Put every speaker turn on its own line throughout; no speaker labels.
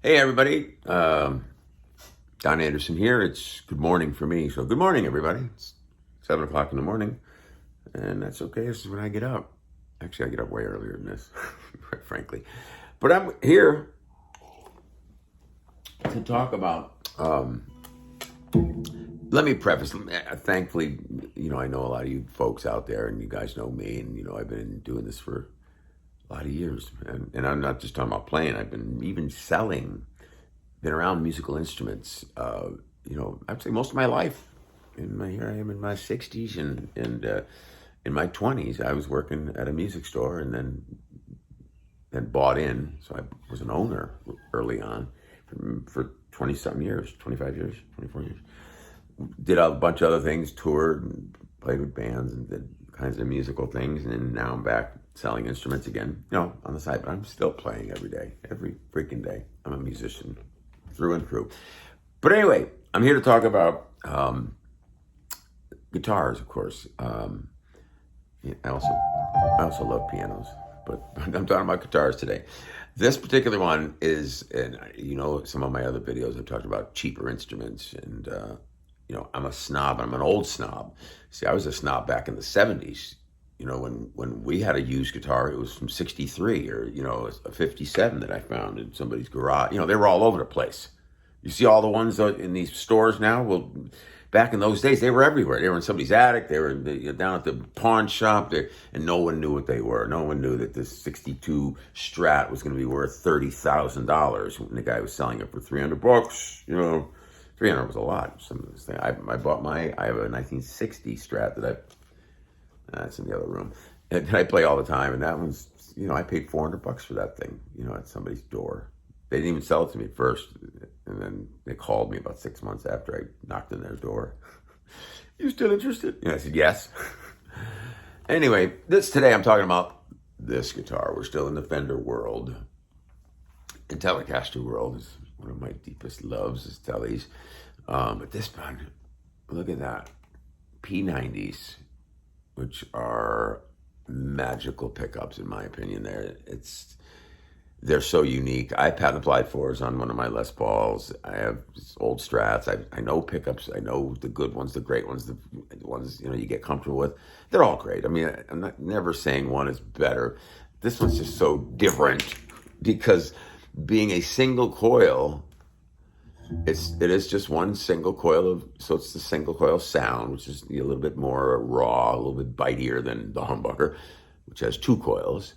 Hey everybody, Don Anderson here. It's good morning for me. So good morning everybody. It's 7 o'clock in the morning and that's okay. This is when I get up. Actually, I get up way earlier than this, quite frankly. But I'm here to talk about, let me preface, thankfully, I know a lot of you folks out there and you guys know me and, I've been doing this for a lot of years. And I'm not just talking about playing. I've been even selling. Been around musical instruments, I'd say most of my life. Here I am in my 60s and in my 20s, I was working at a music store and then bought in. So I was an owner early on for 20-something years, 25 years, 24 years. Did a bunch of other things, toured and played with bands and did kinds of musical things. And then now I'm back selling instruments again, on the side. But I'm still playing every day, every freaking day. I'm a musician through and through. But anyway, I'm here to talk about guitars, of course. I also love pianos, but I'm talking about guitars today. This particular one is, and some of my other videos I've talked about cheaper instruments, and I'm a snob. I'm an old snob. See, I was a snob back in the 70s. When we had a used guitar, it was from 63 or, a 57 that I found in somebody's garage. They were all over the place. You see all the ones in these stores now? Well, back in those days, they were everywhere. They were in somebody's attic. They were down at the pawn shop, and no one knew what they were. No one knew that this 62 Strat was going to be worth $30,000 when the guy was selling it for $300. 300 was a lot. Some of this thing. I have a 1960 Strat that's in the other room. And I play all the time, and that one's, I paid $400 for that thing, at somebody's door. They didn't even sell it to me first, and then they called me about 6 months after I knocked on their door. You still interested? And I said, yes. Anyway, today I'm talking about this guitar. We're still in the Fender world. The telecaster world is one of my deepest loves, is teles. But this one, look at that. P90s. Which are magical pickups, in my opinion. They're so unique. I patent applied fours on one of my Les Pauls. I have old Strats. I know pickups. I know the good ones, the great ones, the ones you get comfortable with. They're all great. I mean, I'm never saying one is better. This one's just so different because being a single coil. It is just one single coil so it's the single coil sound, which is a little bit more raw, a little bit bitier than the humbucker, which has two coils.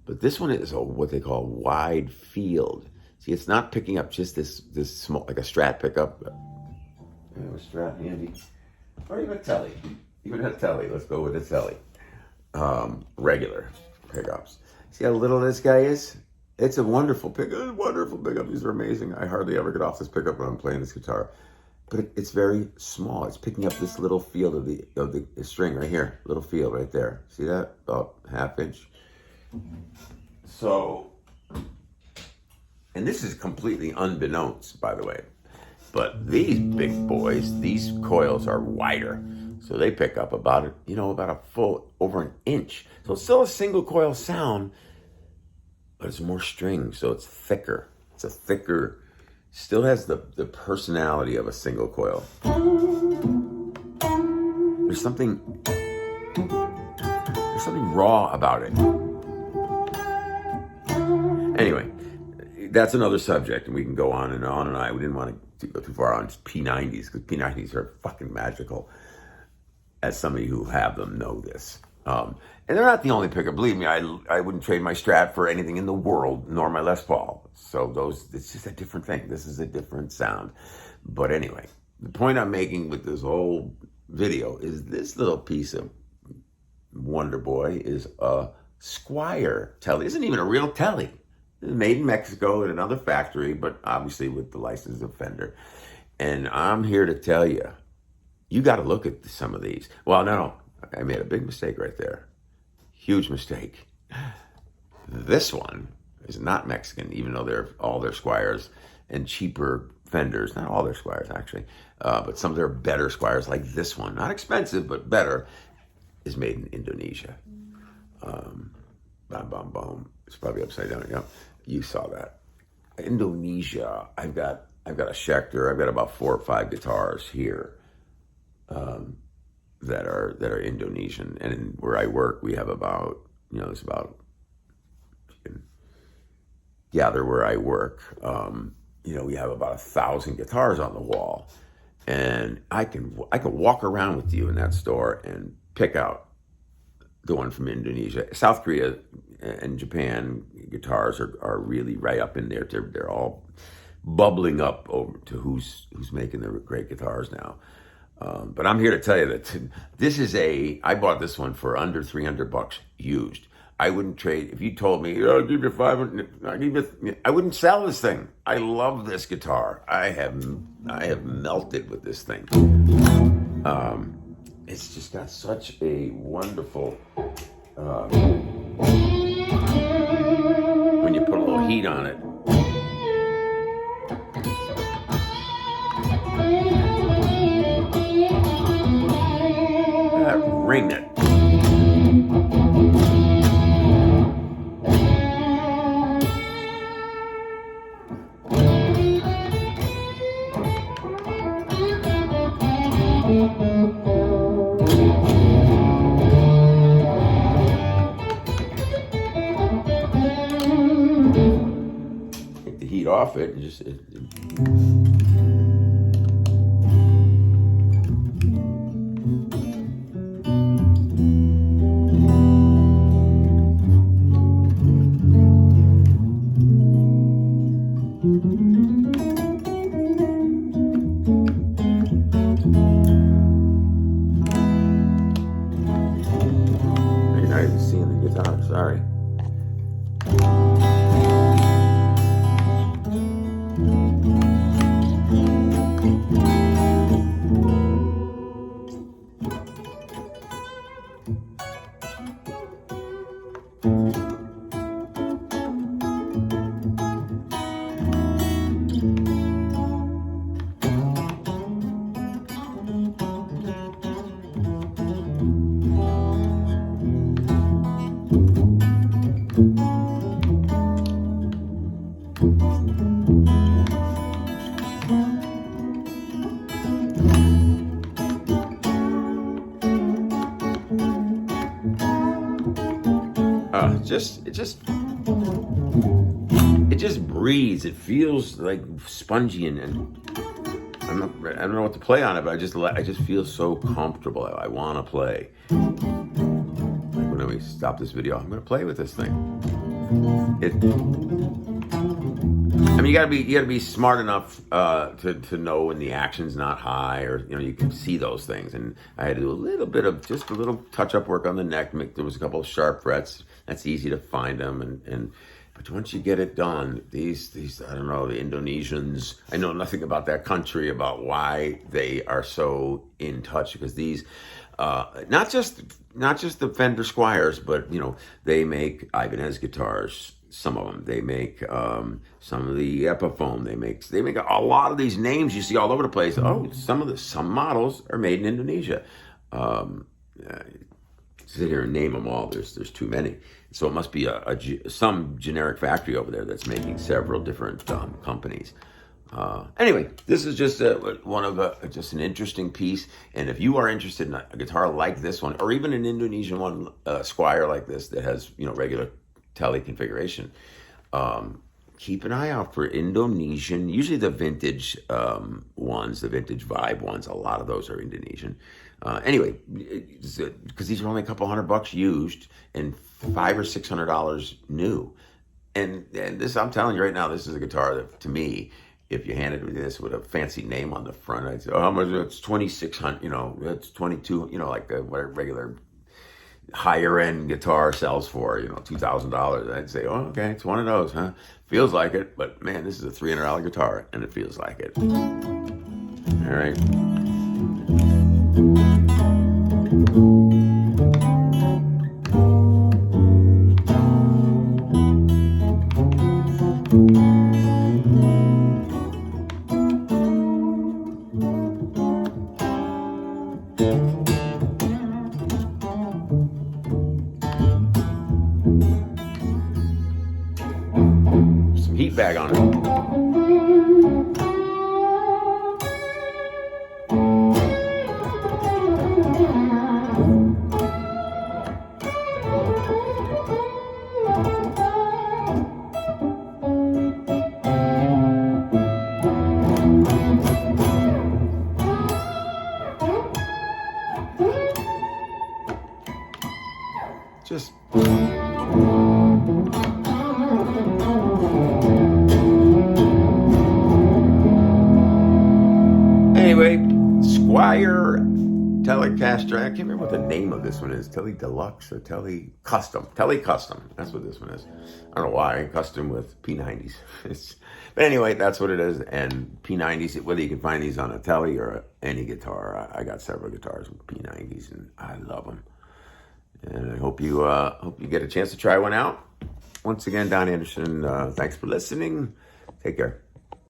But this one is what they call wide field. See, it's not picking up just this small, like a Strat pickup. I have a Strat handy. Or even a Tele. Let's go with a Tele. Regular pickups. See how little this guy is? It's a wonderful pickup. These are amazing. I hardly ever get off this pickup when I'm playing this guitar. But it's very small. It's picking up this little field of the string right here. Little field right there. See that? About ½ inch. So, and this is completely unbeknownst, by the way. But these big boys, these coils are wider. So they pick up about a full, over an inch. So it's still a single coil sound, but it's more string, so it's thicker. Still has the personality of a single coil. There's something raw about it. Anyway, that's another subject, and we can go on and on and on. We didn't want to go too far on P90s, because P90s are fucking magical. As somebody who have them know this. And they're not the only pickup. Believe me, I wouldn't trade my Strat for anything in the world, nor my Les Paul. So it's just a different thing. This is a different sound. But anyway, the point I'm making with this whole video is this little piece of Wonder Boy is a Squier Tele. It isn't even a real Tele. It's made in Mexico at another factory, but obviously with the license of Fender. And I'm here to tell you, you got to look at some of these. Well, no, I made a big mistake right there. Huge mistake. This one is not Mexican, even though all their Squiers and cheaper Fenders, not all their Squiers actually, but some of their better Squiers, like this one, not expensive, but better, is made in Indonesia. Bam, bam, bam. It's probably upside down. Yeah, you saw that. Indonesia, I've got a Schecter. I've got about 4 or 5 guitars here that are Indonesian, and where I work, we have about, it's about, gather where I work, we have about 1,000 guitars on the wall, and I can walk around with you in that store and pick out the one from Indonesia. South Korea and Japan guitars are really right up in there. They're all bubbling up over to who's making the great guitars now. But I'm here to tell you that I bought this one for under $300 used. I wouldn't trade. If you told me, I'll give you 500, I wouldn't sell this thing. I love this guitar. I have melted with this thing. It's just got such a wonderful, when you put a little heat on it. That ring it. Take the heat off it and just you're not even seeing the guitar, sorry. It just breathes. It feels like spongy, and I don't know what to play on it, but I just feel so comfortable. I want to play. Like when we stop this video, I'm going to play with this thing. I mean, you gotta be smart enough to know when the action's not high, or you can see those things. And I had to do a little touch-up work on the neck. There was a couple of sharp frets. That's easy to find them, but once you get it done, these I don't know, the Indonesians, I know nothing about that country, about why they are so in touch, because these not just the Fender Squiers, but they make Ibanez guitars. Some of them they make, some of the Epiphone. They make a lot of these names you see all over the place. Oh, some models are made in Indonesia. Sit here and name them all. There's too many. So it must be some generic factory over there that's making several different companies. Anyway, this is just just an interesting piece. And if you are interested in a guitar like this one, or even an Indonesian one, Squier like this that has regular tele configuration, keep an eye out for Indonesian. Usually the vintage ones, the vintage vibe ones, a lot of those are Indonesian. Anyway, because these are only a couple $100 used and $500 or $600 new. And this, I'm telling you right now, this is a guitar that, to me, if you handed me this with a fancy name on the front, I'd say, oh, how much? It's $2,600. It's $22. Like what a regular higher end guitar sells for. $2,000. I'd say, oh, okay, it's one of those, huh? Feels like it, but man, this is a $300 guitar, and it feels like it. All right. Some heat bag on it. Just anyway, Squire telecaster. I can't remember what the name of this one is. Tele Deluxe or Tele Custom. Tele Custom. That's what this one is. I don't know why. Custom with P90s. But anyway, that's what it is. And P90s, whether you can find these on a Tele or any guitar. I got several guitars with P90s, and I love them. And I hope you get a chance to try one out. Once again, Don Anderson, thanks for listening. Take care.